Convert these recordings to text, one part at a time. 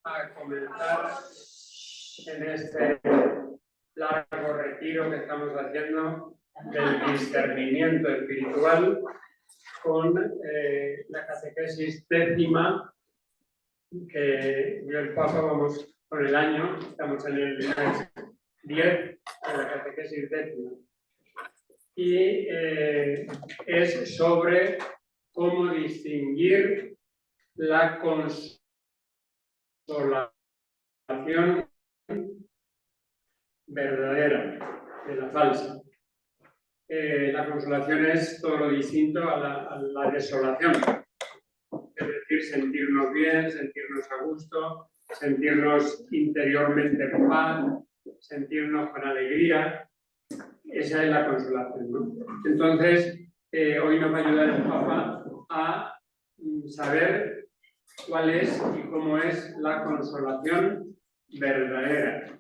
a comenzar en este largo retiro que estamos haciendo del discernimiento espiritual con la catequesis 10ª que dio el Papa. Vamos con el año, estamos en el mes 10 de la catequesis 10ª. Y es sobre cómo distinguir la consolación verdadera de la falsa. La consolación es todo lo distinto a la desolación, es decir, sentirnos bien, sentirnos a gusto, sentirnos interiormente en paz, sentirnos con alegría. Esa es la consolación, ¿no? Entonces, hoy nos va a ayudar el Papa a saber cuál es y cómo es la consolación verdadera.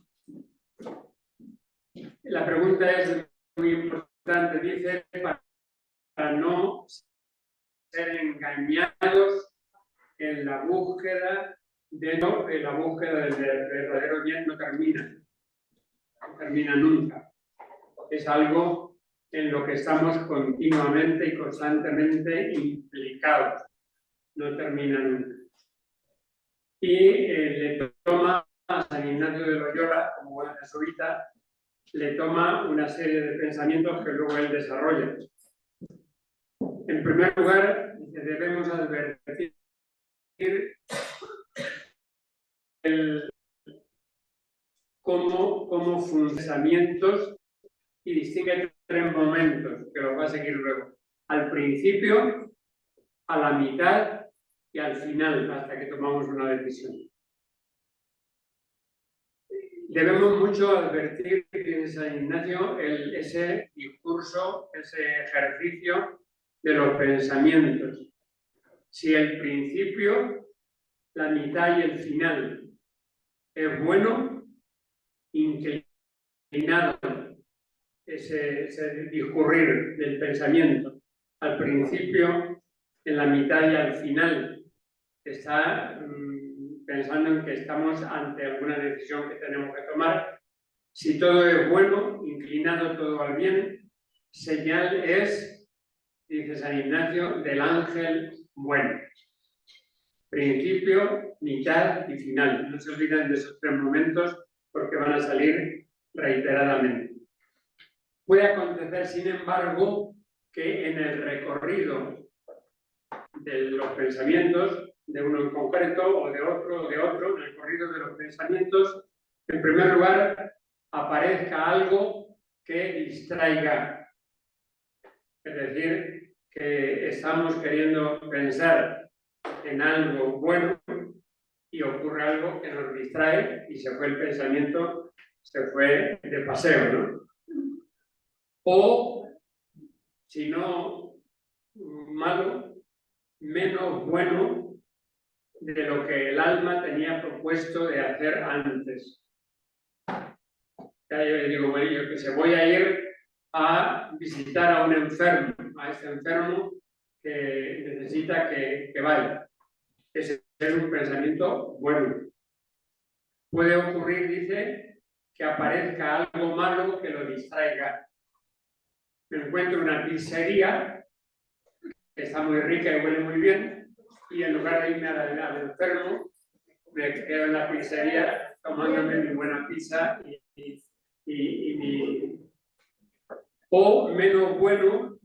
La pregunta es muy importante, dice, para no ser engañados en la búsqueda la búsqueda del verdadero bien no termina nunca. Es algo en lo que estamos continuamente y constantemente implicados. No termina nunca. Y le toma a San Ignacio de Loyola, como buen jesuita, le toma una serie de pensamientos que luego él desarrolla. En primer lugar, debemos advertir cómo pensamientos y distingue 3 momentos, que los va a seguir luego. Al principio, a la mitad y al final, hasta que tomamos una decisión. Debemos mucho advertir, dice San Ignacio, ese discurso, ese ejercicio de los pensamientos. Si el principio, la mitad y el final es bueno, inclinado ese discurrir del pensamiento al principio, en la mitad y al final, está pensando en que estamos ante alguna decisión que tenemos que tomar. Si todo es bueno, inclinado todo al bien, señal es, dice San Ignacio, del ángel bueno. Principio, mitad y final. No se olviden de esos 3 momentos porque van a salir reiteradamente. Puede acontecer, sin embargo, que en el recorrido de los pensamientos, de uno en concreto o de otro, en el recorrido de los pensamientos, en primer lugar, aparezca algo que distraiga. Es decir, que estamos queriendo pensar en algo bueno y ocurre algo que nos distrae y se fue el pensamiento, se fue de paseo, ¿no? O, si no malo, menos bueno de lo que el alma tenía propuesto de hacer antes. Ya yo digo, bueno, yo que se voy a ir a visitar a un enfermo, a este enfermo que necesita que vaya. Ese es un pensamiento bueno. Puede ocurrir, dice, que aparezca algo malo que lo distraiga. Me encuentro en una pizzería que está muy rica y huele muy bien, y en lugar de irme al enfermo, me quedo en la pizzería tomándome mi buena pizza o menos bueno,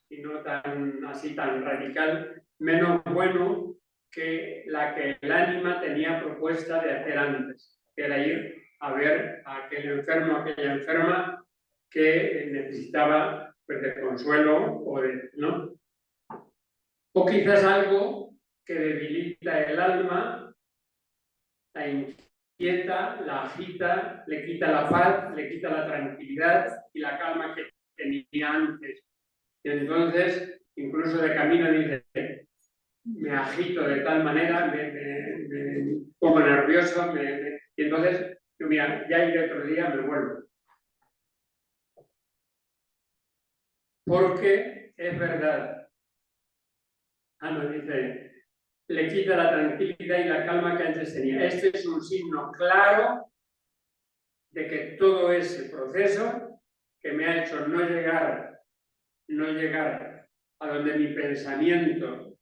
y no tan así tan radical, menos bueno que la que el ánima tenía propuesta de hacer antes, que era ir a ver a aquel enfermo, a aquella enferma que necesitaba, pues, de consuelo o de, ¿no? O quizás algo que debilita el alma, la inquieta, la agita, le quita la paz, le quita la tranquilidad y la calma que tenía antes. Y entonces, incluso de camino dice, me agito de tal manera, me pongo nervioso, y entonces, mira, ya iré otro día, me vuelvo. Porque es verdad. No dice, le quita la tranquilidad y la calma que antes tenía. Este es un signo claro de que todo ese proceso que me ha hecho no llegar a donde mi pensamiento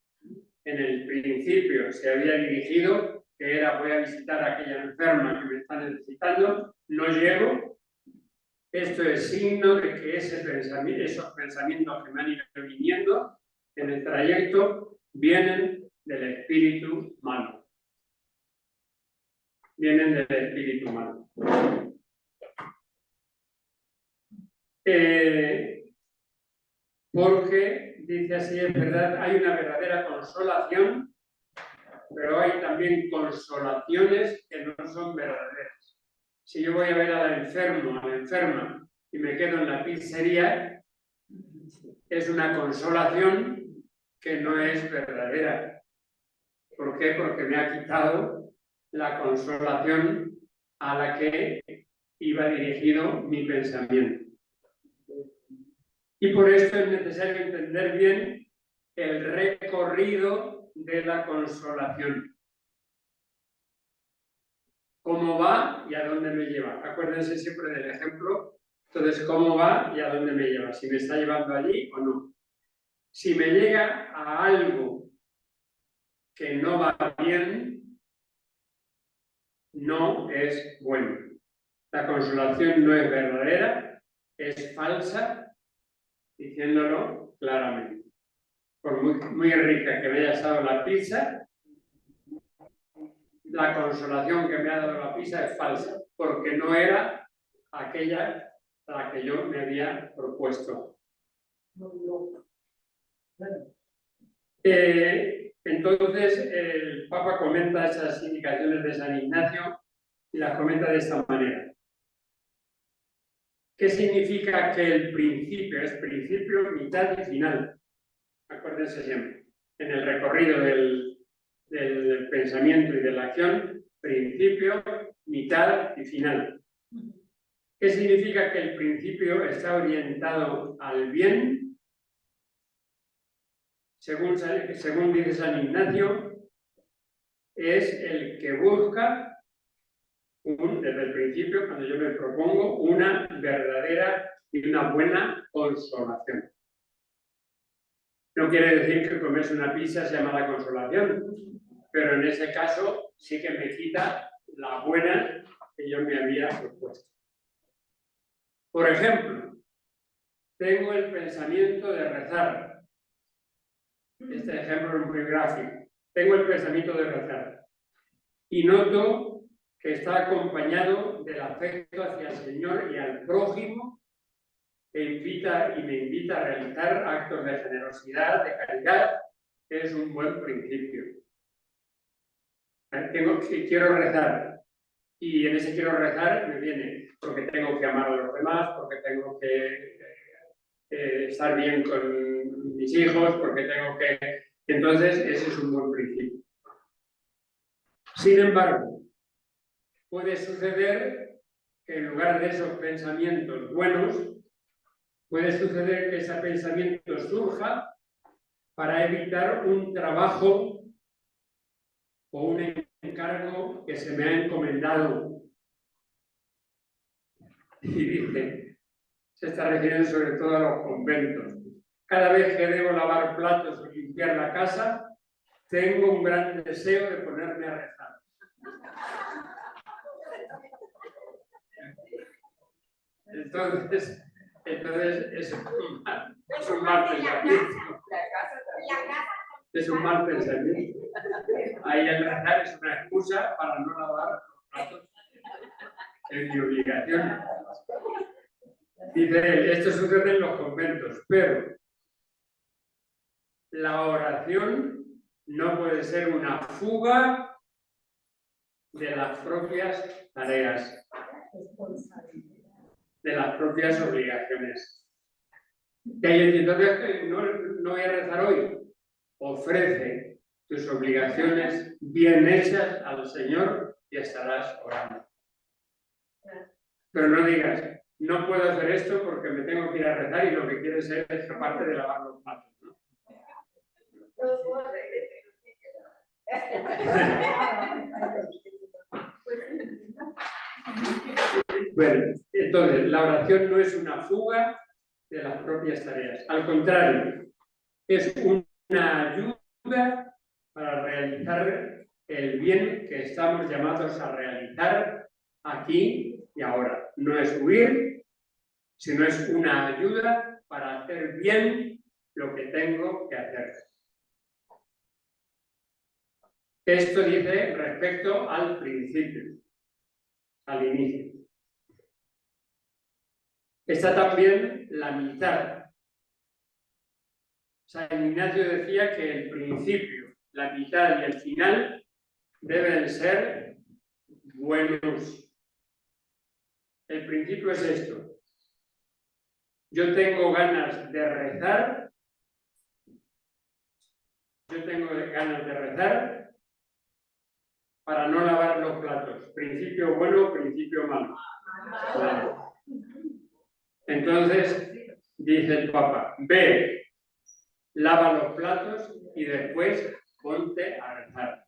en el principio se había dirigido, que era voy a visitar a aquella enferma que me está necesitando, no llego. Esto es signo de que esos pensamientos que me han ido viniendo en el trayecto vienen del espíritu malo. Vienen del espíritu malo. Porque, dice así, es verdad, hay una verdadera consolación, pero hay también consolaciones que no son verdaderas. Si yo voy a ver al enfermo, a la enferma, y me quedo en la pizzería, es una consolación que no es verdadera. ¿Por qué? Porque me ha quitado la consolación a la que iba dirigido mi pensamiento. Y por esto es necesario entender bien el recorrido de la consolación. ¿Cómo va y a dónde me lleva? Acuérdense siempre del ejemplo. Entonces, ¿cómo va y a dónde me lleva? Si me está llevando allí o no. Si me llega a algo que no va bien, no es bueno. La consolación no es verdadera, es falsa, diciéndolo claramente. Por muy rica que me haya dado la pizza, la consolación que me ha dado la pizza es falsa, porque no era aquella a la que yo me había propuesto. Entonces, el Papa comenta esas indicaciones de San Ignacio y las comenta de esta manera. ¿Qué significa que el principio es principio, mitad y final? Acuérdense siempre, en el recorrido del pensamiento y de la acción, principio, mitad y final. ¿Qué significa que el principio está orientado al bien? Según dice San Ignacio, es el que busca, desde el principio, cuando yo me propongo, una verdadera y una buena consolación. No quiere decir que comerse una pizza sea mala consolación, pero en ese caso sí que me quita la buena que yo me había propuesto. Por ejemplo, tengo el pensamiento de rezar. Este ejemplo es muy gráfico. Tengo el pensamiento de rezar. Y noto que está acompañado del afecto hacia el Señor y al prójimo, que me invita a realizar actos de generosidad, de caridad, que es un buen principio. Quiero rezar, y en ese quiero rezar me viene porque tengo que amar a los demás, porque tengo que estar bien con mis hijos, porque tengo que... Entonces, ese es un buen principio. Sin embargo, puede suceder que en lugar de esos pensamientos buenos, puede suceder que ese pensamiento surja para evitar un trabajo o un encargo que se me ha encomendado. Y dice, se está refiriendo sobre todo a los conventos. Cada vez que debo lavar platos o limpiar la casa, tengo un gran deseo de ponerme a rezar. Entonces es un mal pensamiento. Es un mal pensamiento. Ahí el rezar es una excusa para no lavar los platos. Es mi obligación. Dice, esto sucede en los conventos, pero la oración no puede ser una fuga de las propias tareas, de las propias obligaciones. Entonces, no voy a rezar hoy. Ofrece tus obligaciones bien hechas al Señor y estarás orando. Pero no digas, no puedo hacer esto porque me tengo que ir a rezar y lo que quieres es aparte de lavar los platos, ¿no? Bueno, entonces, la oración no es una fuga de las propias tareas. Al contrario, es una ayuda para realizar el bien que estamos llamados a realizar aquí y ahora. No es huir, sino es una ayuda para hacer bien lo que tengo que hacer. Esto dice respecto al principio, al inicio. Está también la mitad. San Ignacio decía que el principio, la mitad y el final deben ser buenos. El principio es esto. Yo tengo ganas de rezar. Yo tengo ganas de rezar para no lavar los platos. Principio bueno, principio malo. Claro. Entonces, dice el Papa, ve, lava los platos y después ponte a rezar.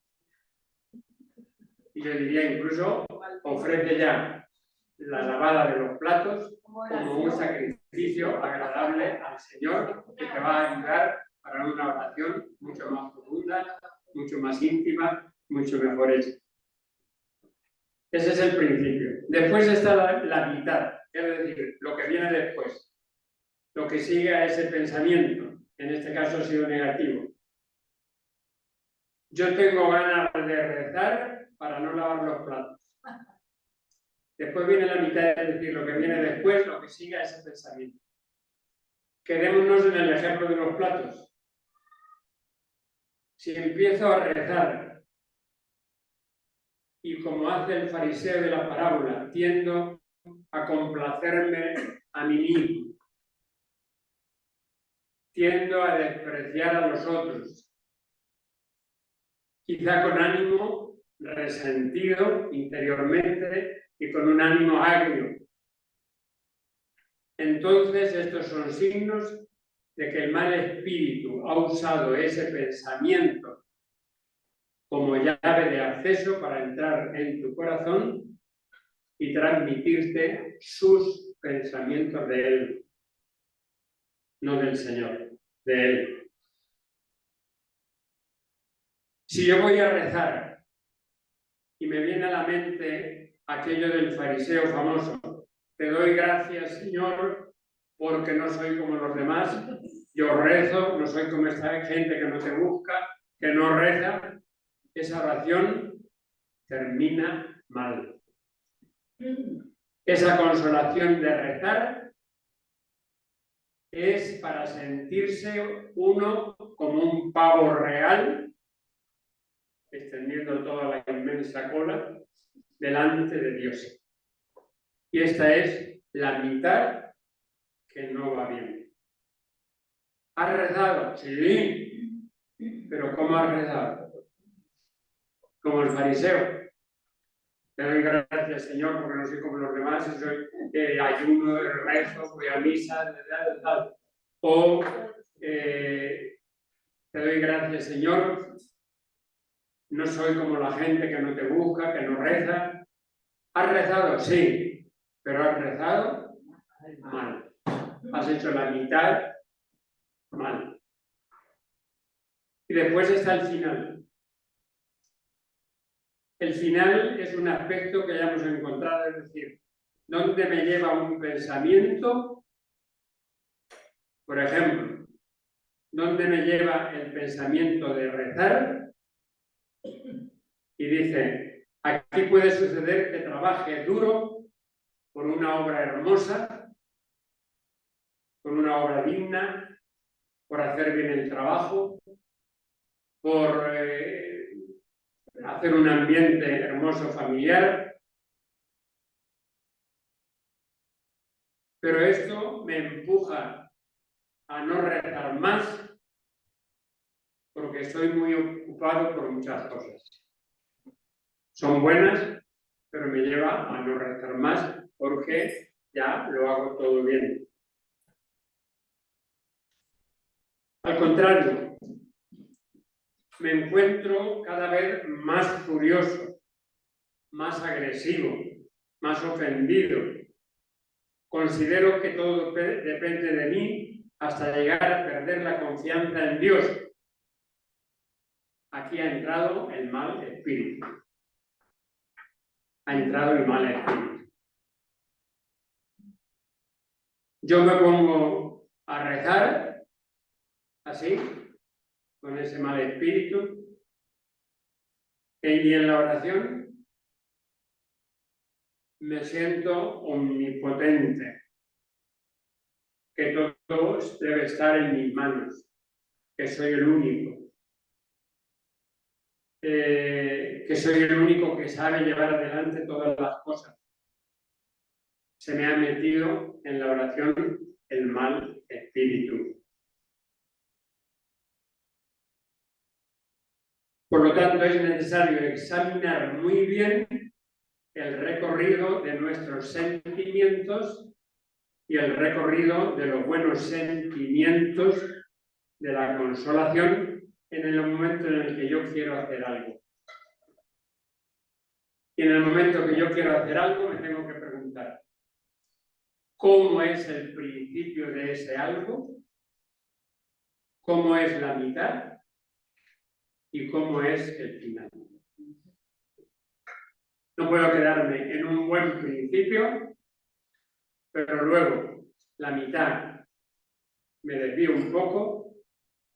Y yo diría incluso, ofrece ya la lavada de los platos como un sacrificio agradable al Señor que te va a ayudar para una oración mucho más profunda, mucho más íntima, mucho mejor hecha. Ese es el principio. Después está la mitad, es decir, lo que viene después, lo que sigue a ese pensamiento, en este caso ha sido negativo. Yo tengo ganas de rezar para no lavar los platos. Después viene la mitad, es decir, lo que viene después, lo que sigue a ese pensamiento. Quedémonos en el ejemplo de los platos. Si empiezo a rezar y como hace el fariseo de la parábola, tiendo a complacerme a mí mismo, tiendo a despreciar a los otros, quizá con ánimo resentido interiormente y con un ánimo agrio. Entonces estos son signos de que el mal espíritu ha usado ese pensamiento como llave de acceso para entrar en tu corazón y transmitirte sus pensamientos de él, no del Señor, de él. Si yo voy a rezar y me viene a la mente aquello del fariseo famoso, te doy gracias, Señor, porque no soy como los demás, yo rezo, no soy como esta gente que no te busca, que no reza, esa oración termina mal. Esa consolación de rezar es para sentirse uno como un pavo real, extendiendo toda la inmensa cola, delante de Dios. Y esta es la mitad que no va bien. ¿Has rezado? Sí. ¿Pero cómo has rezado? Como el fariseo. Te doy gracias, Señor, porque no soy como los demás, y soy ayuno, rezo, voy a misa, tal. O te doy gracias, Señor, no soy como la gente que no te busca, que no reza. ¿Has rezado? Sí, pero has rezado mal. Has hecho la mitad mal. Y después está el final. El final es un aspecto que ya hemos encontrado, es decir, ¿dónde me lleva un pensamiento? Por ejemplo, ¿dónde me lleva el pensamiento de rezar? Y dice, aquí puede suceder que trabaje duro por una obra hermosa, por una obra digna, por hacer bien el trabajo, por hacer un ambiente hermoso familiar. Pero esto me empuja a no rezar más porque estoy muy ocupado por muchas cosas. Son buenas, pero me lleva a no rezar más porque ya lo hago todo bien. Al contrario, me encuentro cada vez más furioso, más agresivo, más ofendido. Considero que todo depende de mí hasta llegar a perder la confianza en Dios. Aquí ha entrado el mal espíritu. Ha entrado el mal espíritu. Yo me pongo a rezar así, con ese mal espíritu, y en la oración me siento omnipotente, que todo debe estar en mis manos, que soy el único, que soy el único que sabe llevar adelante todas las cosas. Se me ha metido en la oración el mal espíritu. Por lo tanto, es necesario examinar muy bien el recorrido de nuestros sentimientos y el recorrido de los buenos sentimientos de la consolación en el momento en el que yo quiero hacer algo. Y en el momento que yo quiero hacer algo, me tengo que preguntar, ¿cómo es el principio de ese algo? ¿Cómo es la mitad? ¿Y cómo es el final? No puedo quedarme en un buen principio, pero luego la mitad me desvío un poco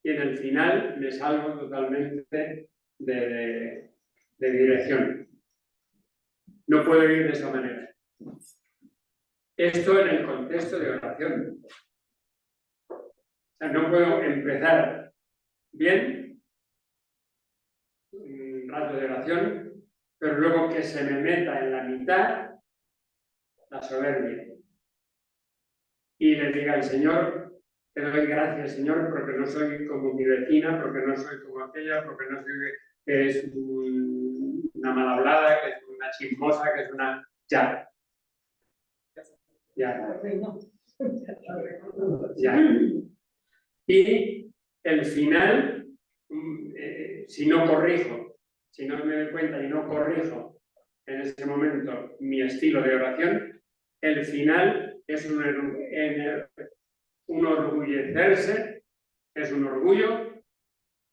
y en el final me salgo totalmente de dirección. No puedo ir de esa manera. Esto en el contexto de oración. O sea, no puedo empezar bien un rato de oración, pero luego que se me meta en la mitad la soberbia. Y le diga al Señor, te doy gracias, Señor, porque no soy como mi vecina, porque no soy como aquella, porque no soy que es una mal hablada, que es una chismosa, que es una... Ya. Y el final, si no corrijo, si no me doy cuenta y no corrijo en ese momento mi estilo de oración, el final es un orgullecerse, es un orgullo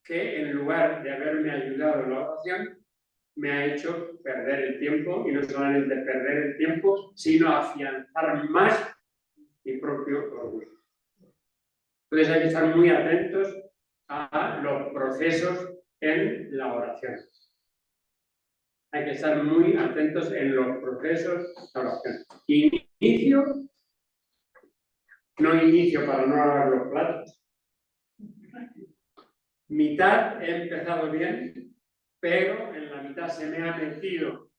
que en lugar de haberme ayudado en la oración, me ha hecho perder el tiempo, y no solamente perder el tiempo, sino afianzar más mi propio orgullo. Entonces hay que estar muy atentos a los procesos en la oración. Hay que estar muy atentos en los procesos de la oración. Inicio, no inicio para no lavar los platos. Mitad he empezado bien, pero en la mitad se me ha metido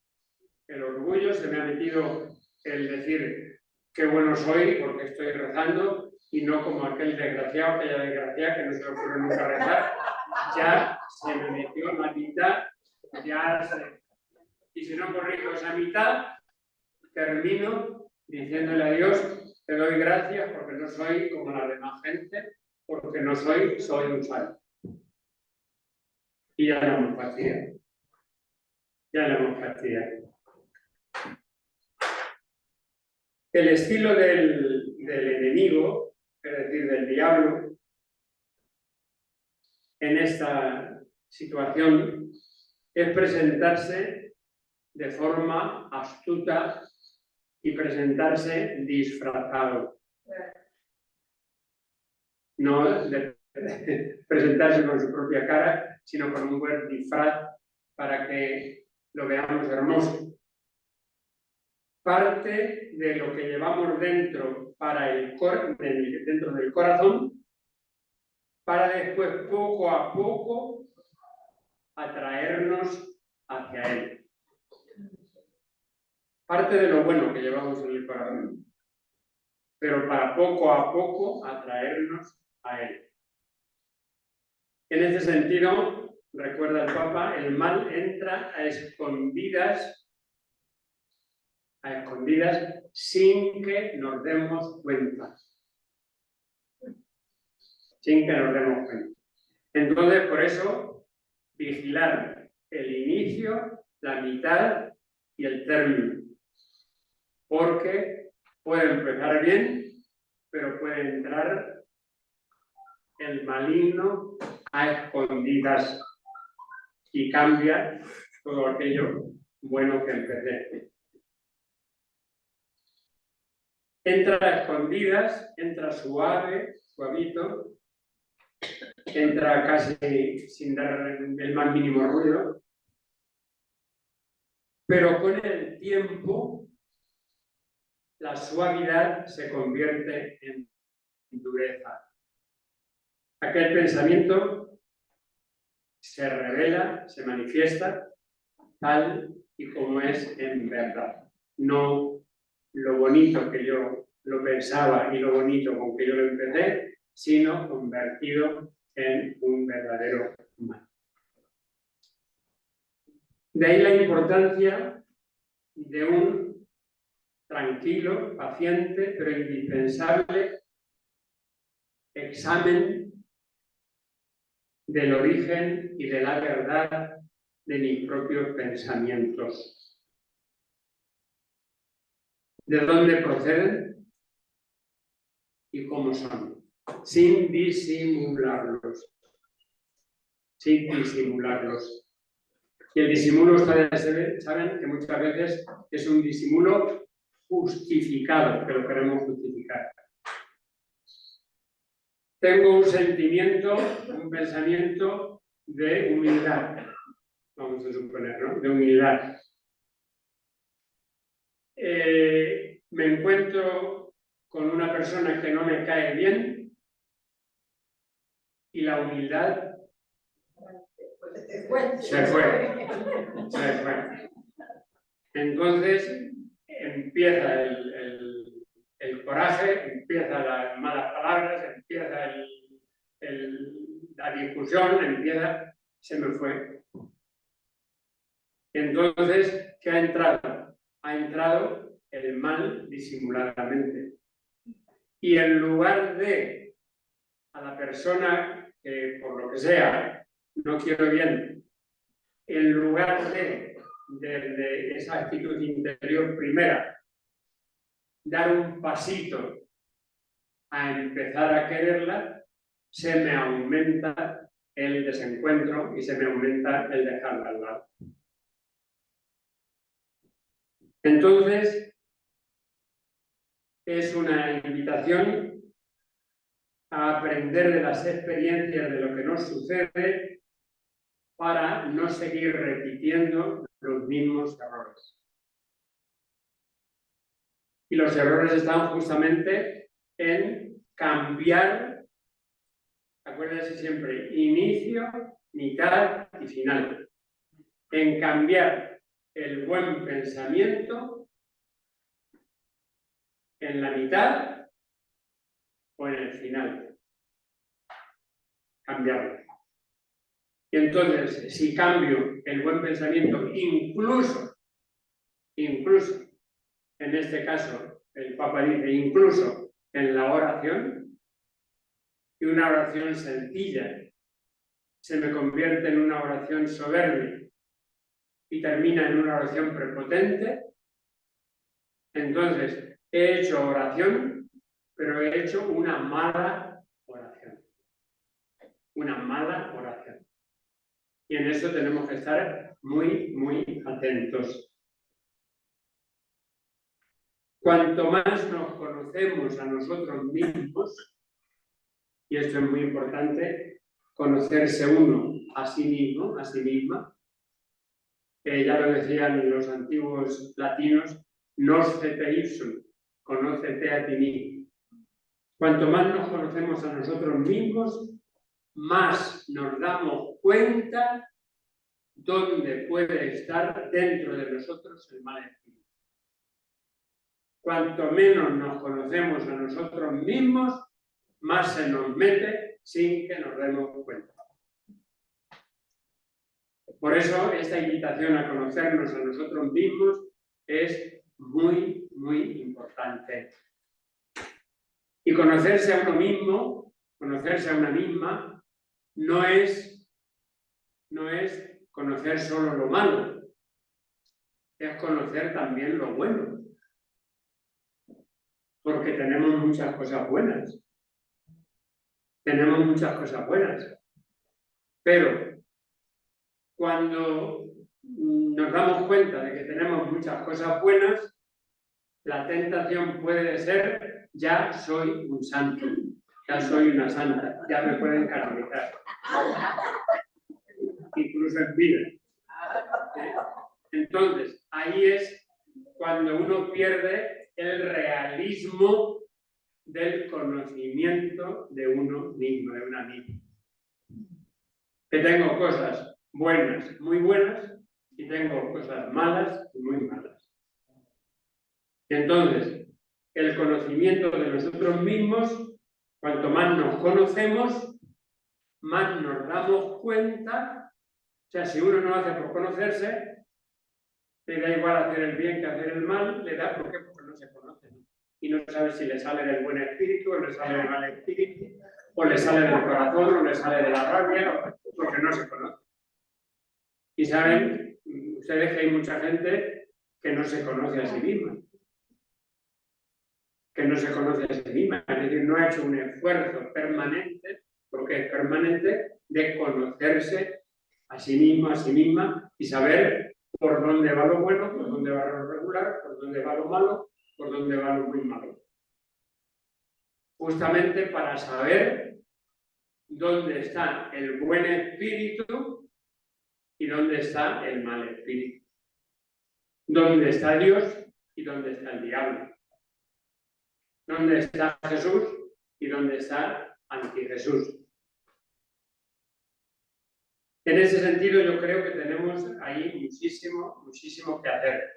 el orgullo, se me ha metido el decir qué bueno soy porque estoy rezando y no como aquel desgraciado, aquella desgraciada que no se le ocurre nunca rezar. Ya se me metió la mitad, y si no corrijo esa mitad, termino diciéndole a Dios, te doy gracias porque no soy como la demás gente, porque no soy un santo. Y ya lo hemos fastidiado. Ya lo hemos fastidiado. El estilo del enemigo, es decir, del diablo, en esta situación, es presentarse de forma astuta y presentarse disfrazado. No de presentarse con su propia cara, sino con un buen disfraz para que lo veamos hermoso. Parte de lo que llevamos dentro dentro del corazón, para después poco a poco atraernos hacia él. Parte de lo bueno que llevamos en el corazón, pero para poco a poco atraernos a él. En ese sentido, recuerda el Papa, el mal entra a escondidas sin que nos demos cuenta. Sin que nos demos cuenta. Entonces, por eso, vigilar el inicio, la mitad y el término, porque puede empezar bien, pero puede entrar el maligno a escondidas y cambia todo aquello bueno que empecé. Entra a escondidas, entra suave, suavito, entra casi sin dar el más mínimo ruido, pero con el tiempo la suavidad se convierte en dureza. Aquel pensamiento se revela, se manifiesta tal y como es en verdad. No lo bonito que yo lo pensaba y lo bonito con que yo lo empecé, sino convertido en un verdadero mal. De ahí la importancia de un tranquilo, paciente, pero indispensable examen del origen y de la verdad de mis propios pensamientos. ¿De dónde proceden y cómo son? Sin disimularlos. Sin disimularlos. Y el disimulo, ustedes saben que muchas veces es un disimulo justificado, que lo queremos justificar. Tengo un sentimiento, un pensamiento de humildad, vamos a suponer, ¿no? De humildad. Me encuentro con una persona que no me cae bien y la humildad se fue. Entonces empieza el coraje, empieza las malas palabras, empieza la discusión, se me fue. Entonces, ¿qué ha entrado? Ha entrado el mal disimuladamente. Y en lugar de a la persona que, por lo que sea, no quiero bien, en lugar de esa actitud interior primera, dar un pasito a empezar a quererla, se me aumenta el desencuentro y se me aumenta el dejarla al lado. Entonces, es una invitación a aprender de las experiencias de lo que nos sucede para no seguir repitiendo los mismos errores. Y los errores están justamente en cambiar, acuérdense siempre, inicio, mitad y final. En cambiar el buen pensamiento en la mitad o en el final. Cambiarlo. Y entonces, si cambio el buen pensamiento, incluso, en este caso, el Papa dice, incluso en la oración, y una oración sencilla se me convierte en una oración soberbia y termina en una oración prepotente, entonces he hecho oración, pero he hecho una mala oración. Una mala oración. Y en eso tenemos que estar muy, muy atentos. Cuanto más nos conocemos a nosotros mismos, y esto es muy importante, conocerse uno a sí mismo, a sí misma, ya lo decían los antiguos latinos, noscete ipsum, conócete a ti mismo. Cuanto más nos conocemos a nosotros mismos, más nos damos cuenta dónde puede estar dentro de nosotros el mal espíritu. Cuanto menos nos conocemos a nosotros mismos, más se nos mete sin que nos demos cuenta. Por eso, esta invitación a conocernos a nosotros mismos es muy, muy importante. Y conocerse a uno mismo, conocerse a una misma, no es no es conocer solo lo malo, es conocer también lo bueno. Porque tenemos muchas cosas buenas. Tenemos muchas cosas buenas. Pero cuando nos damos cuenta de que tenemos muchas cosas buenas, la tentación puede ser: ya soy un santo, ya soy una santa, ya me pueden canonizar. Incluso en vida. Entonces, ahí es cuando uno pierde el realismo del conocimiento de uno mismo, de una misma. Que tengo cosas buenas, muy buenas, y tengo cosas malas y muy malas. Entonces, el conocimiento de nosotros mismos, cuanto más nos conocemos, más nos damos cuenta. O sea, si uno no hace por conocerse, le da igual hacer el bien que hacer el mal. Le da, ¿por qué? Porque no se conoce. Y no sabe si le sale del buen espíritu, o le sale del mal espíritu, o le sale del corazón, o le sale de la rabia, porque no se conoce. Y saben ustedes que hay mucha gente que no se conoce a sí misma. Que no se conoce a sí misma. Es decir, no ha hecho un esfuerzo permanente, porque es permanente, de conocerse a sí mismo, a sí misma, y saber por dónde va lo bueno, por dónde va lo regular, por dónde va lo malo, por dónde va lo muy malo. Justamente para saber dónde está el buen espíritu y dónde está el mal espíritu. Dónde está Dios y dónde está el diablo. Dónde está Jesús y dónde está anti-Jesús. En ese sentido, yo creo que tenemos ahí muchísimo que hacer.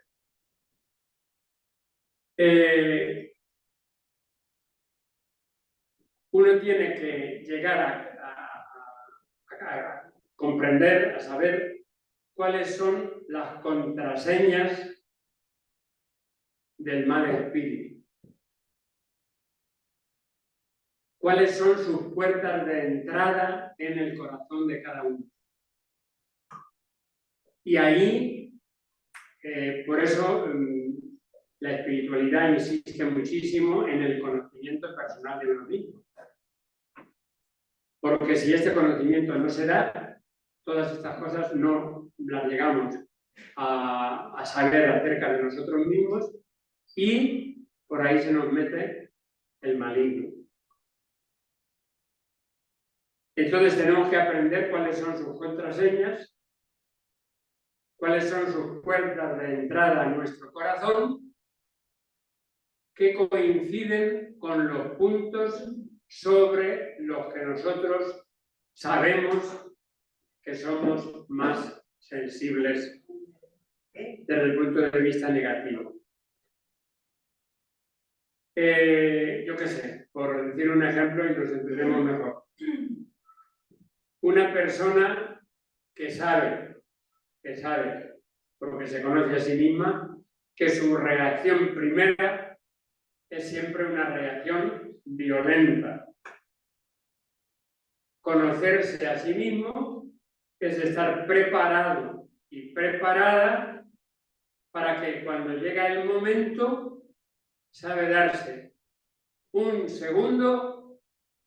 Uno tiene que llegar a comprender, a saber cuáles son las contraseñas del mal espíritu. ¿Cuáles son sus puertas de entrada en el corazón de cada uno? Y ahí, por eso, la espiritualidad insiste muchísimo en el conocimiento personal de uno mismo. Porque si este conocimiento no se da, todas estas cosas no las llegamos a saber acerca de nosotros mismos, y por ahí se nos mete el maligno. Entonces tenemos que aprender cuáles son sus contraseñas, cuáles son sus puertas de entrada a nuestro corazón, que coinciden con los puntos sobre los que nosotros sabemos que somos más sensibles desde el punto de vista negativo. Yo qué sé, por decir un ejemplo y nos entendemos mejor. Una persona que sabe, porque se conoce a sí misma, que su reacción primera es siempre una reacción violenta. Conocerse a sí mismo es estar preparado y preparada para que cuando llega el momento sabe darse un segundo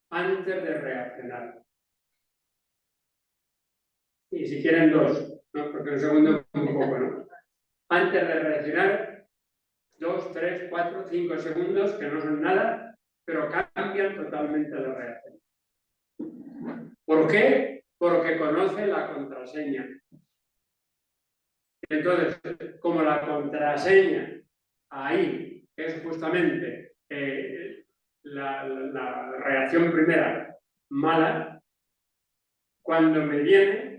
antes de reaccionar. Y si quieren dos, ¿no? Porque un segundo es un poco, ¿no? Antes de reaccionar, 2, 3, 4, 5 segundos, que no son nada, pero cambian totalmente la reacción. ¿Por qué? Porque conoce la contraseña. Entonces, como la contraseña ahí es justamente la reacción primera mala, cuando me viene,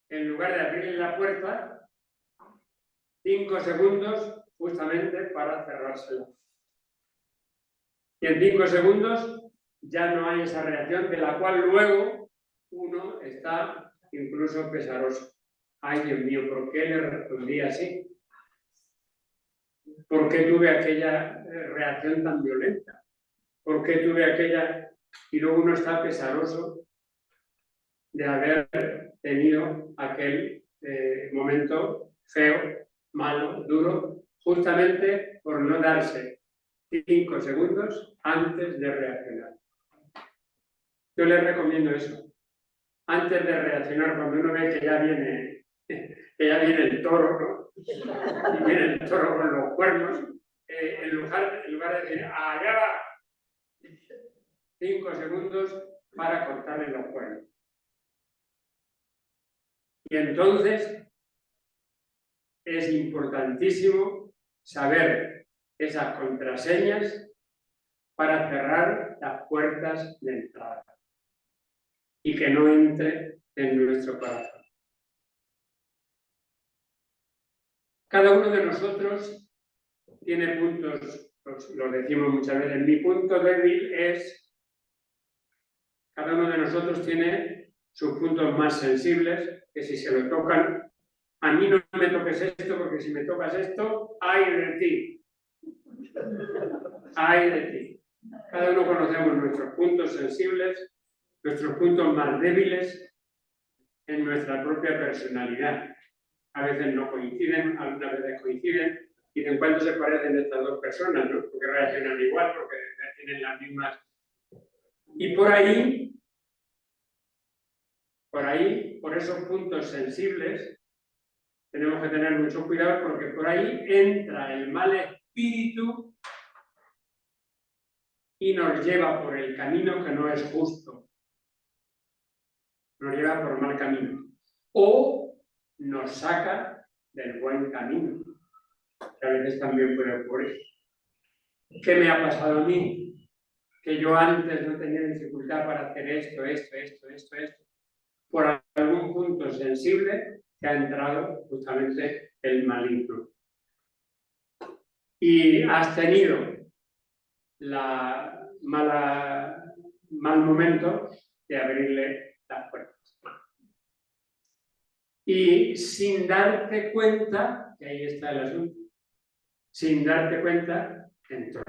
en lugar de abrirle la puerta, 5 segundos justamente para cerrársela. Y en 5 segundos ya no hay esa reacción, de la cual luego uno está incluso pesaroso. Ay, Dios mío, ¿por qué le respondí así? ¿Por qué tuve aquella reacción tan violenta? ¿Por qué tuve aquella? Y luego uno está pesaroso de haber tenido aquel momento feo, malo, duro, justamente por no darse 5 segundos antes de reaccionar. Yo les recomiendo eso. Antes de reaccionar, cuando uno ve que ya viene el toro, ¿no? Y viene el toro con los cuernos, en lugar de decir, allá va, 5 segundos para cortarle los cuernos. Y entonces es importantísimo saber esas contraseñas para cerrar las puertas de entrada y que no entre en nuestro corazón. Cada uno de nosotros tiene puntos, lo decimos muchas veces, mi punto débil es, cada uno de nosotros tiene sus puntos más sensibles, que si se lo tocan, a mí no me toques esto, porque si me tocas esto, ¡ay de ti! ¡Ay de ti! Cada uno conocemos nuestros puntos sensibles, nuestros puntos más débiles en nuestra propia personalidad. A veces no coinciden, algunas veces coinciden. Y en cuánto se parecen estas dos personas, ¿no? Porque reaccionan igual, porque tienen las mismas. Y por ahí, por esos puntos sensibles, tenemos que tener mucho cuidado porque por ahí entra el mal espíritu y nos lleva por el camino que no es justo. Nos lleva por mal camino. O nos saca del buen camino, que a veces también puede ocurrir. ¿Qué me ha pasado a mí? Que yo antes no tenía dificultad para hacer esto. Por algún punto sensible que ha entrado justamente el maligno. Y has tenido mal momento de abrirle las puertas. Y sin darte cuenta, que ahí está el asunto, sin darte cuenta, entró.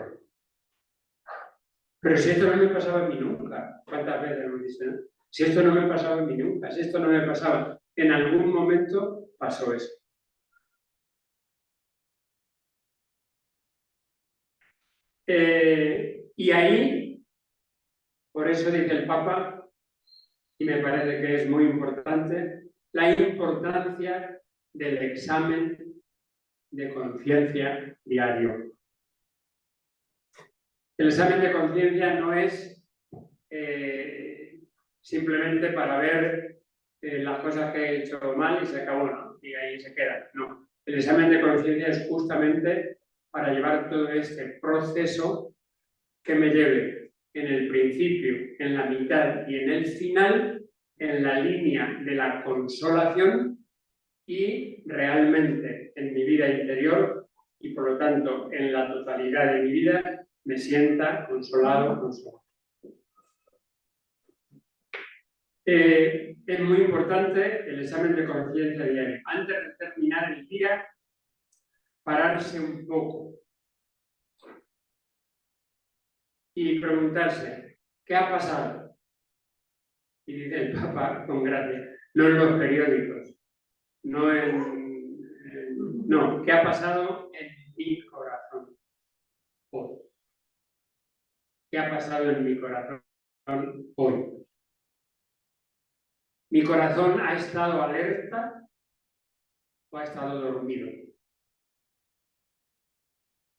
Pero si esto no me pasaba a mí nunca, ¿cuántas veces hemos dicho, no? Si esto no me pasaba a mí nunca, si esto no me pasaba, en algún momento pasó eso. Y ahí, por eso dice el Papa, y me parece que es muy importante, la importancia del examen de conciencia diario. El examen de conciencia no es simplemente para ver las cosas que he hecho mal y se acabó, ¿no? Y ahí se queda. No. El examen de conciencia es justamente para llevar todo este proceso que me lleve en el principio, en la mitad y en el final, en la línea de la consolación y realmente en mi vida interior y por lo tanto en la totalidad de mi vida me sienta consolado. Es muy importante el examen de conciencia diario. Antes de terminar el día, pararse un poco y preguntarse, ¿qué ha pasado? Y dice el Papa con gracia, no en los periódicos, no, ¿qué ha pasado en mi corazón hoy? ¿Qué ha pasado en mi corazón hoy? ¿Mi corazón ha estado alerta o ha estado dormido?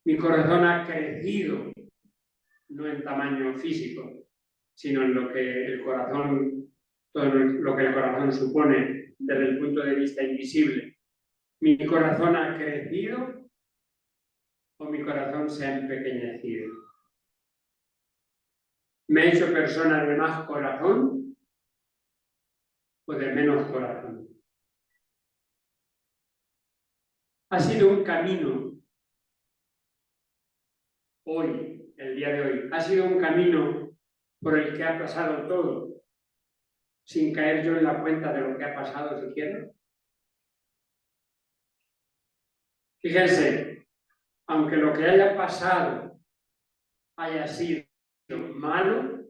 Mi corazón ha crecido, no en tamaño físico, sino en lo que el corazón, todo lo que el corazón supone desde el punto de vista invisible. ¿Mi corazón ha crecido o mi corazón se ha empequeñecido? ¿Me he hecho persona de más corazón o de menos corazón? Ha sido un camino hoy, el día de hoy, ha sido un camino por el que ha pasado todo, sin caer yo en la cuenta de lo que ha pasado siquiera. Fíjense, aunque lo que haya pasado haya sido malo,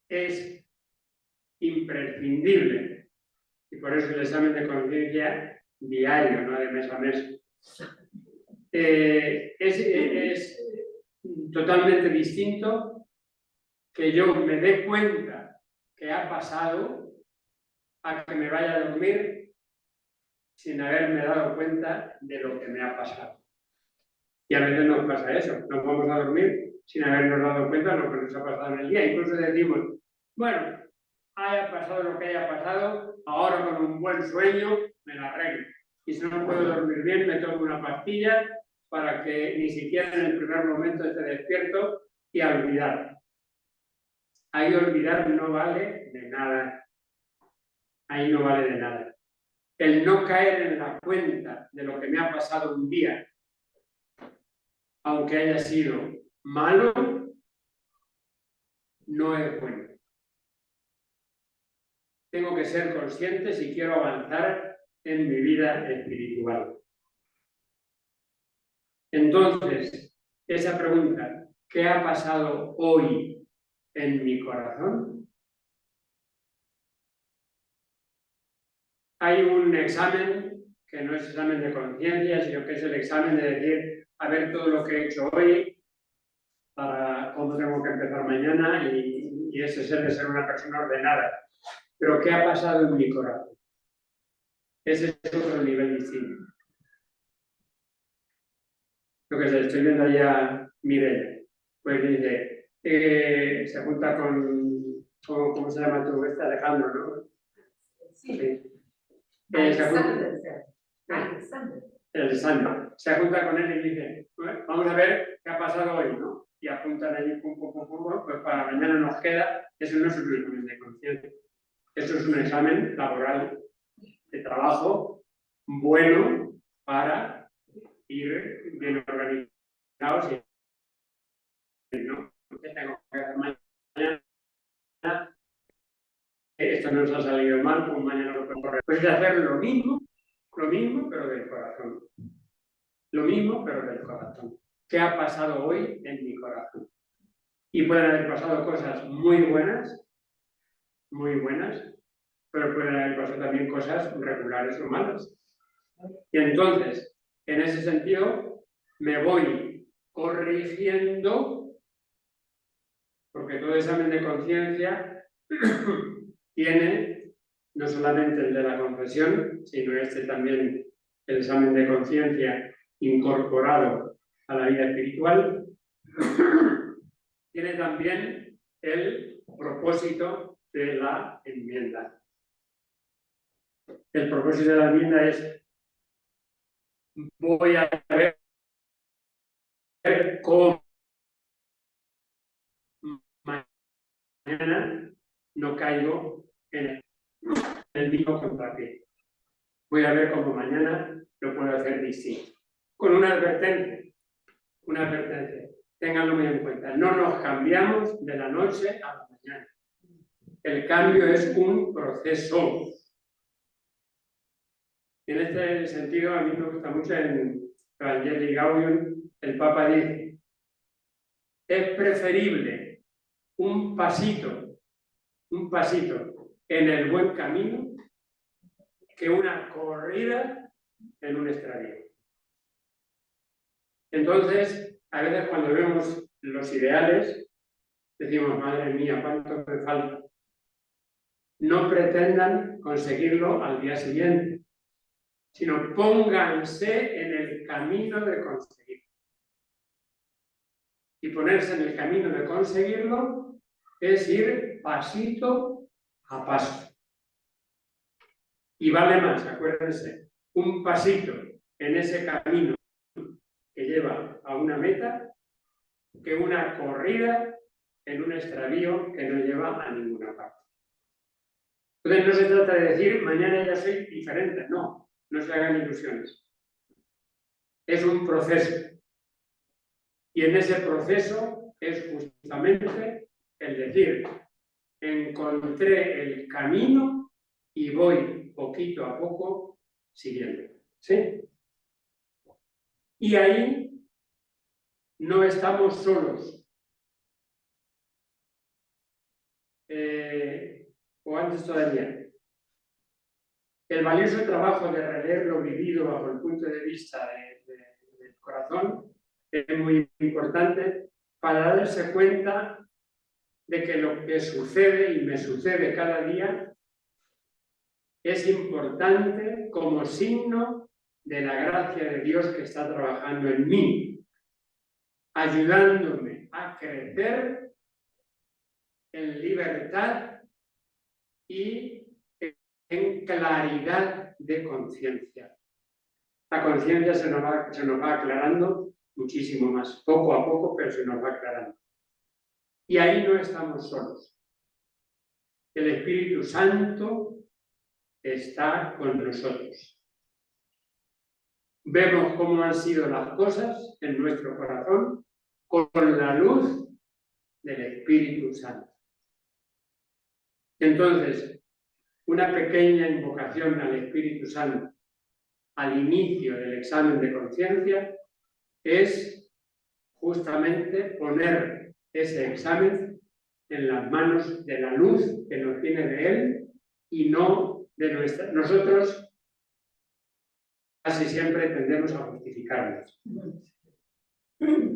es imprescindible. Y por eso el examen de conciencia diario, no de mes a mes. Es totalmente distinto que yo me dé cuenta que ha pasado a que me vaya a dormir sin haberme dado cuenta de lo que me ha pasado. Y a veces nos pasa eso, nos vamos a dormir sin habernos dado cuenta de lo que nos ha pasado en el día. Incluso decimos, bueno, haya pasado lo que haya pasado, ahora con un buen sueño me la arreglo. Y si no puedo dormir bien, me tomo una pastilla para que ni siquiera en el primer momento esté despierto y a olvidar. Ahí olvidar no vale de nada. Ahí no vale de nada. El no caer en la cuenta de lo que me ha pasado un día, aunque haya sido malo, no es bueno. Tengo que ser consciente si quiero avanzar en mi vida espiritual. Entonces, esa pregunta, ¿qué ha pasado hoy en mi corazón? Hay un examen que no es examen de conciencia, sino que es el examen de decir, a ver todo lo que he hecho hoy, para cómo tengo que empezar mañana, y ese es el de ser una persona ordenada. Pero ¿qué ha pasado en mi corazón? Ese es otro nivel distinto. Lo que estoy viendo allá, Mireia, pues dice, se junta con, ¿cómo se llama tú? Alejandro, ¿no? Sí. Alexander. Se junta con él y dice, bueno, vamos a ver qué ha pasado hoy, ¿no? Y apuntan allí, pues para mañana nos queda. Eso no es un examen de conciencia. Eso es un examen laboral de trabajo bueno para ir bien organizados y no, ¿qué tengo que hacer mañana? Esto nos ha salido mal, pues mañana lo puedo corregir. Pues de hacer lo mismo, pero del corazón. Lo mismo, pero del corazón. ¿Qué ha pasado hoy en mi corazón? Y pueden haber pasado cosas muy buenas, pero pueden haber pasado también cosas regulares o malas. Y entonces, en ese sentido, me voy corrigiendo, porque todo examen de conciencia tiene no solamente el de la confesión, sino este también, el examen de conciencia incorporado a la vida espiritual, tiene también el propósito de la enmienda. El propósito de la enmienda es: voy a ver cómo mañana no caigo en el mismo contrapié. Voy a ver cómo mañana lo puedo hacer distinto. Con una advertencia. Ténganlo muy en cuenta. No nos cambiamos de la noche a la mañana. El cambio es un proceso. En este sentido, a mí me gusta mucho en Evangelii Gaudium, el Papa dice: es preferible un pasito en el buen camino que una corrida en un extravío. Entonces, a veces cuando vemos los ideales, decimos, madre mía, ¿cuánto me falta? No pretendan conseguirlo al día siguiente, sino pónganse en el camino de conseguirlo. Y ponerse en el camino de conseguirlo es ir pasito a paso. Y vale más, acuérdense, un pasito en ese camino que lleva a una meta que una corrida en un extravío que no lleva a ninguna parte. Entonces no se trata de decir, mañana ya soy diferente, no se hagan ilusiones. Es un proceso. Y en ese proceso es justamente el decir, encontré el camino y voy poquito a poco siguiendo. ¿Sí? Y ahí no estamos solos. o antes todavía. El valioso trabajo de releer lo vivido bajo el punto de vista del corazón es muy importante para darse cuenta de que lo que sucede y me sucede cada día es importante como signo de la gracia de Dios que está trabajando en mí, ayudándome a crecer en libertad y en claridad de conciencia. La conciencia se nos va aclarando muchísimo más, poco a poco, pero se nos va aclarando. Y ahí no estamos solos. El Espíritu Santo está con nosotros. Vemos cómo han sido las cosas en nuestro corazón con la luz del Espíritu Santo. Entonces, una pequeña invocación al Espíritu Santo al inicio del examen de conciencia es justamente poner ese examen en las manos de la luz que nos viene de Él y no de nuestra. Nosotros casi siempre tendemos a justificarnos.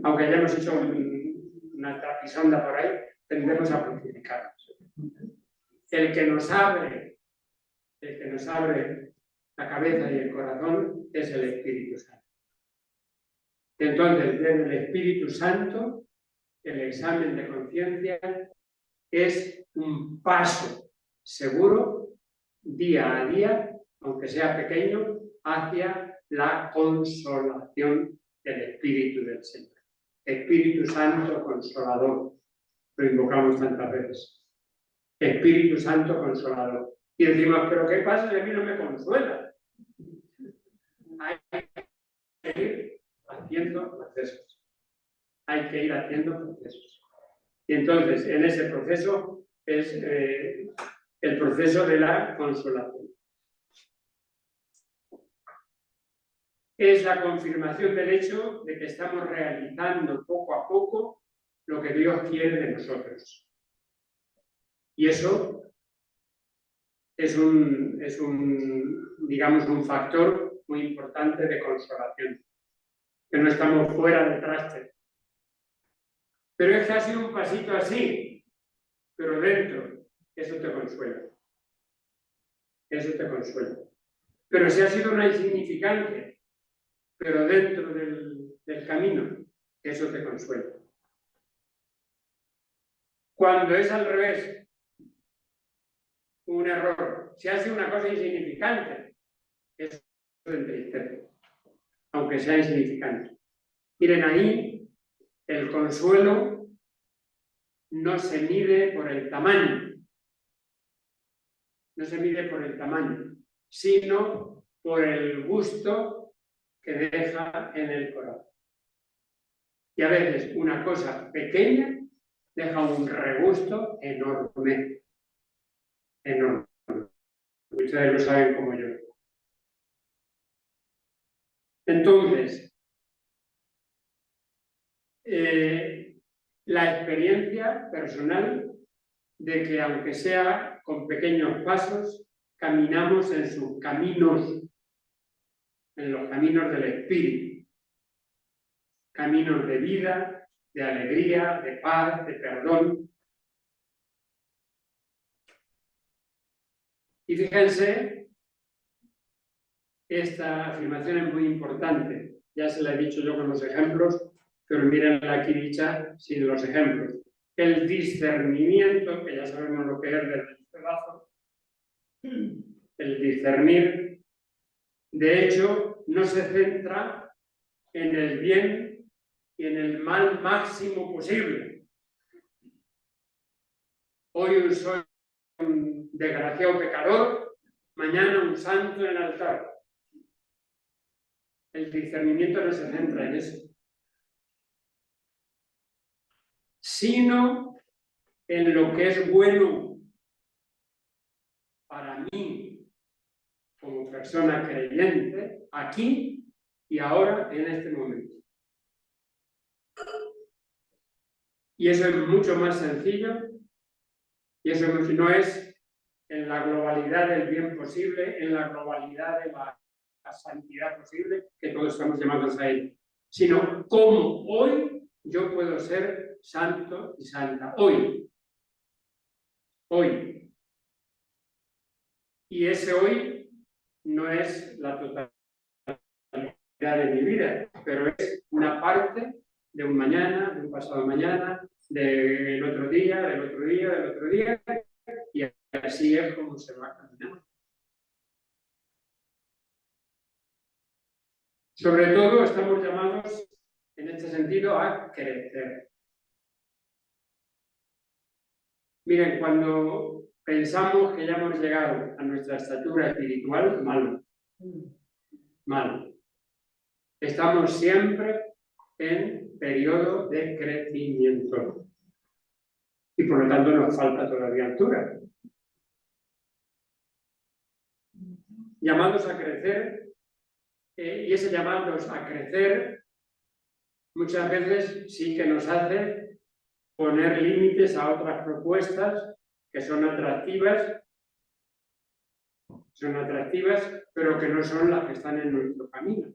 Aunque hayamos hecho una trapisonda por ahí, tendemos a justificarnos. El que nos abre la cabeza y el corazón es el Espíritu Santo. Entonces, desde el Espíritu Santo, el examen de conciencia es un paso seguro, día a día, aunque sea pequeño, hacia la consolación del Espíritu del Señor. Espíritu Santo Consolador, lo invocamos tantas veces. Espíritu Santo Consolador. Y decimos, ¿pero qué pasa si a mí no me consuela? Hay que ir haciendo procesos. Hay que ir haciendo procesos. Y entonces, en ese proceso es el proceso de la consolación. Es la confirmación del hecho de que estamos realizando poco a poco lo que Dios quiere de nosotros. Y eso es digamos, un factor muy importante de consolación, que no estamos fuera del traste. Pero es que ha sido un pasito así, pero dentro, eso te consuela. Eso te consuela. Pero si ha sido una insignificante, pero dentro del camino, eso te consuela. Cuando es al revés, un error, si ha sido una cosa insignificante, eso te entristece, aunque sea insignificante. Miren, ahí el consuelo no se mide por el tamaño, no se mide por el tamaño, sino por el gusto que deja en el corazón. Y a veces una cosa pequeña deja un regusto enorme, enorme. Ustedes lo saben como yo. Entonces, la experiencia personal de que aunque sea con pequeños pasos, caminamos en sus caminos, en los caminos del Espíritu, caminos de vida, de alegría, de paz, de perdón. Y fíjense, esta afirmación es muy importante, ya se la he dicho yo con los ejemplos, pero mírenla aquí dicha sin los ejemplos. El discernimiento, que ya sabemos lo que es del pedazo, el discernir, de hecho, no se centra en el bien y en el mal máximo posible. Hoy soy un desgraciado pecador, mañana un santo en el altar. El discernimiento no se centra en eso, sino en lo que es bueno para mí como persona creyente, aquí y ahora, en este momento. Y eso es mucho más sencillo, y eso no es en la globalidad del bien posible, en la globalidad de la santidad posible, que todos estamos llamados a ello, sino cómo hoy yo puedo ser santo y santa. Hoy. Y ese hoy no es la totalidad de mi vida, pero es una parte de un mañana, de un pasado mañana, del otro día, del otro día, del otro día, y así es como se va caminando. Sobre todo estamos llamados, en este sentido, a crecer. Miren, cuando pensamos que ya hemos llegado a nuestra estatura espiritual, mal. Estamos siempre en periodo de crecimiento. Y por lo tanto nos falta todavía altura. Llamados a crecer, y ese llamados a crecer muchas veces sí que nos hace poner límites a otras propuestas que son atractivas, pero que no son las que están en nuestro camino.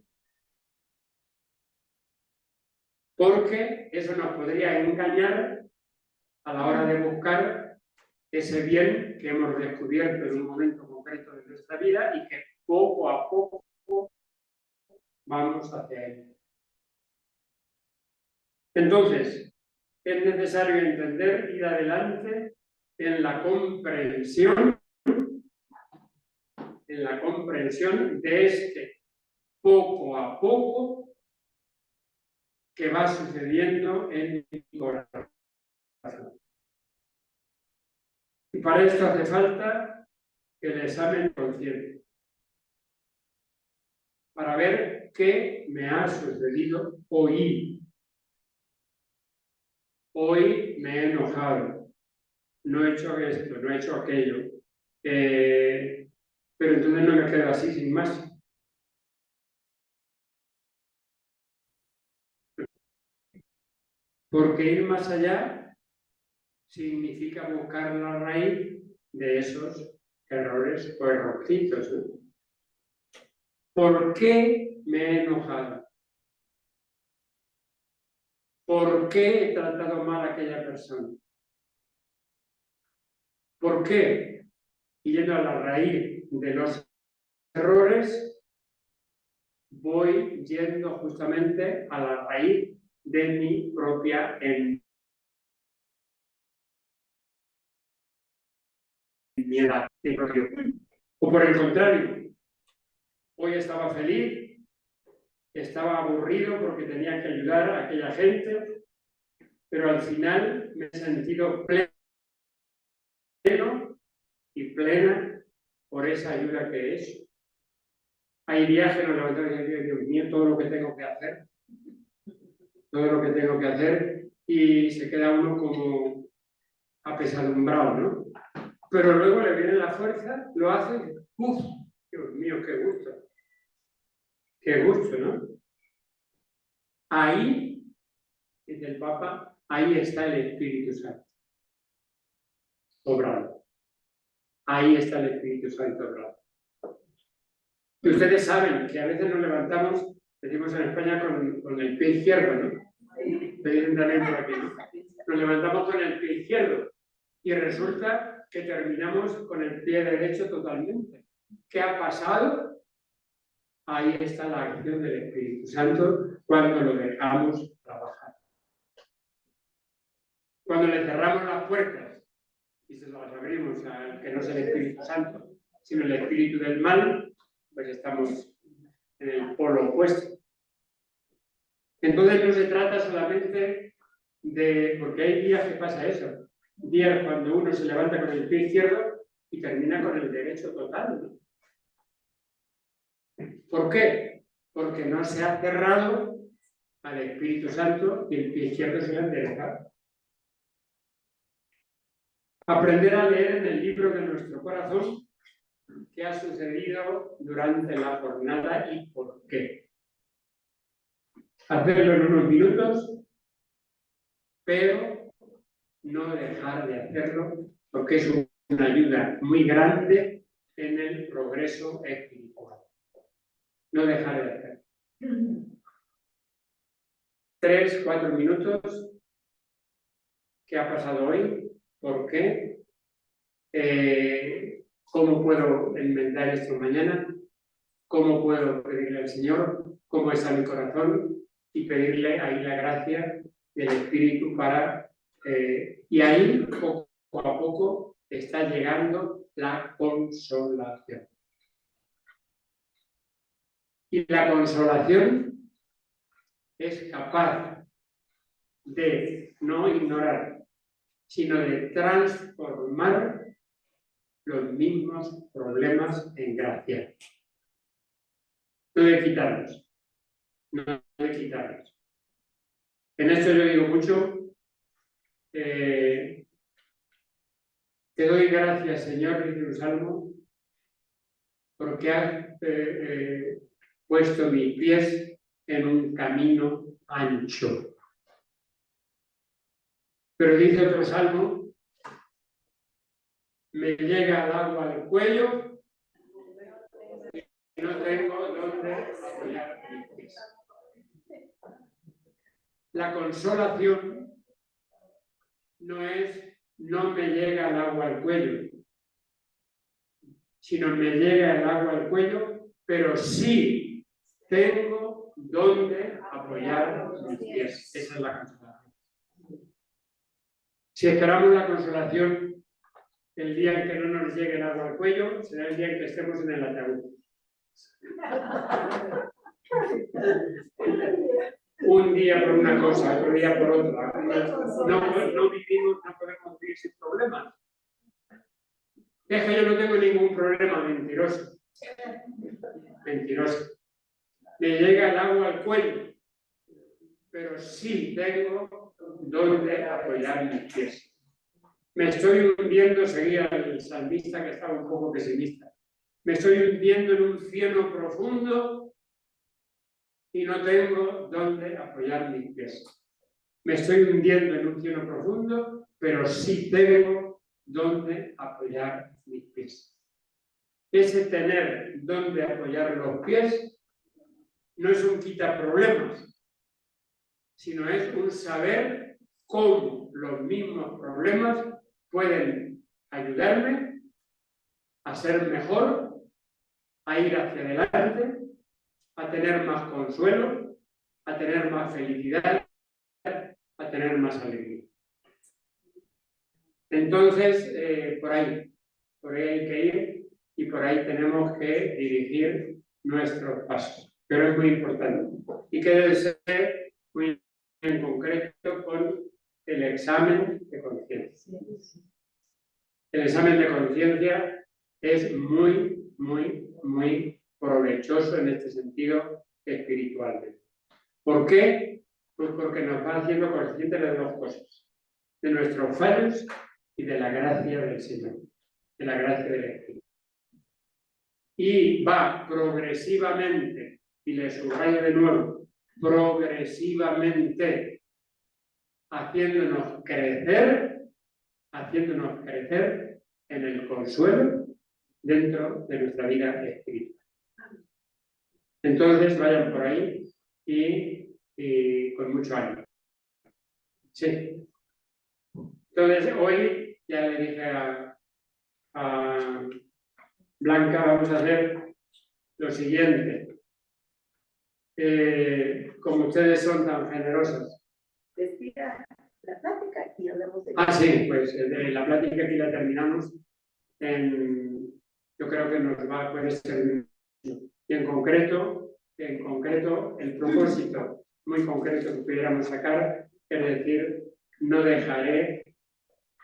Porque eso nos podría engañar a la hora de buscar ese bien que hemos descubierto en un momento concreto de nuestra vida y que poco a poco vamos hacia él. Entonces, es necesario entender, ir adelante en la comprensión de este poco a poco que va sucediendo en mi corazón. Y para esto hace falta el examen consciente, para ver qué me ha sucedido hoy. Hoy me he enojado, no he hecho esto, no he hecho aquello, pero entonces no me quedo así sin más. Porque ir más allá significa buscar la raíz de esos errores o errorcitos, ¿no? ¿Por qué me he enojado? ¿Por qué he tratado mal a aquella persona? ¿Por qué? Yendo a la raíz de los errores, voy yendo justamente a la raíz de mi propia enmienda. O por el contrario, hoy estaba feliz, estaba aburrido porque tenía que ayudar a aquella gente, pero al final me he sentido pleno y plena por esa ayuda que he hecho. Hay días que nos levantamos y decimos, Dios mío, todo lo que tengo que hacer, y se queda uno como apesadumbrado, ¿no? Pero luego le viene la fuerza, lo hace, ¡uf! Dios mío, qué gusto, ¿no? Ahí, dice el Papa, ahí está el Espíritu Santo obrando. Ahí está el Espíritu Santo obrando. Y ustedes saben que a veces nos levantamos, decimos en España, con el pie izquierdo, ¿no? También por aquí, ¿no? Nos levantamos con el pie izquierdo y resulta que terminamos con el pie derecho totalmente. ¿Qué ha pasado? Ahí está la acción del Espíritu Santo cuando lo dejamos trabajar. Cuando le cerramos las puertas y se las abrimos al que no es el Espíritu Santo, sino el espíritu del mal, pues estamos en el polo opuesto. Entonces no se trata solamente de... porque hay días que pasa eso. Días cuando uno se levanta con el pie izquierdo y termina con el derecho total, ¿no? ¿Por qué? Porque no se ha cerrado al Espíritu Santo y el pie izquierdo se ha enderezado. Aprender a leer en el libro de nuestro corazón qué ha sucedido durante la jornada y por qué. Hacerlo en unos minutos, pero no dejar de hacerlo porque es un una ayuda muy grande en el progreso espiritual. No dejar de hacer. 3, 4 minutos. ¿Qué ha pasado hoy? ¿Por qué? ¿Cómo puedo enmendar esto mañana? ¿Cómo puedo pedirle al Señor? ¿Cómo está mi corazón? Y pedirle ahí la gracia del Espíritu para... y ahí, poco a poco, está llegando la consolación. Y la consolación es capaz de no ignorar, sino de transformar los mismos problemas en gracia. No de quitarlos. No de quitarlos. En esto yo digo mucho, te doy gracias, Señor, dice un salmo, porque has puesto mis pies en un camino ancho. Pero dice otro salmo, me llega el agua al cuello y no tengo dónde apoyar mis pies. La consolación no es no me llega el agua al cuello, sino me llega el agua al cuello, pero sí tengo dónde apoyar mis pies. Esa es la consolación. Si esperamos la consolación el día en que no nos llegue el agua al cuello, será el día en que estemos en el ataúd. Un día por una cosa, otro día por otra. No vivimos, no podemos vivir sin problemas. Es que yo no tengo ningún problema, mentiroso. Mentiroso. Me llega el agua al cuello, pero sí tengo donde apoyar mis pies. Me estoy hundiendo, seguía el salmista que estaba un poco pesimista. Me estoy hundiendo en un cieno profundo y no tengo donde apoyar mis pies. Me estoy hundiendo en un cieno profundo, pero sí tengo donde apoyar mis pies. Ese tener donde apoyar los pies no es un quitaproblemas, sino es un saber cómo los mismos problemas pueden ayudarme a ser mejor, a ir hacia adelante, a tener más consuelo, a tener más felicidad, a tener más alegría. Entonces, por ahí hay que ir y por ahí tenemos que dirigir nuestros pasos. Pero es muy importante y que debe ser muy en concreto con el examen de conciencia. El examen de conciencia es muy, muy, muy provechoso en este sentido espiritualmente. ¿Por qué? Pues porque nos va haciendo conscientes de dos cosas: de nuestros fallos y de la gracia del Señor, de la gracia del Espíritu. Y va progresivamente, y le subrayo de nuevo, progresivamente, haciéndonos crecer en el consuelo dentro de nuestra vida espiritual. Entonces, vayan por ahí y con mucho ánimo. Sí. Entonces, hoy ya le dije a Blanca, vamos a hacer lo siguiente. Como ustedes son tan generosas. Despida la plática y hablamos de... Sí, pues la plática aquí la terminamos. Yo creo que nos puede servir. Y en concreto, el propósito muy concreto que pudiéramos sacar es decir, no dejaré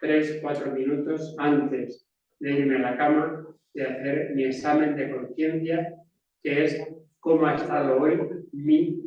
3, 4 minutos antes de irme a la cama de hacer mi examen de conciencia, que es cómo ha estado hoy mi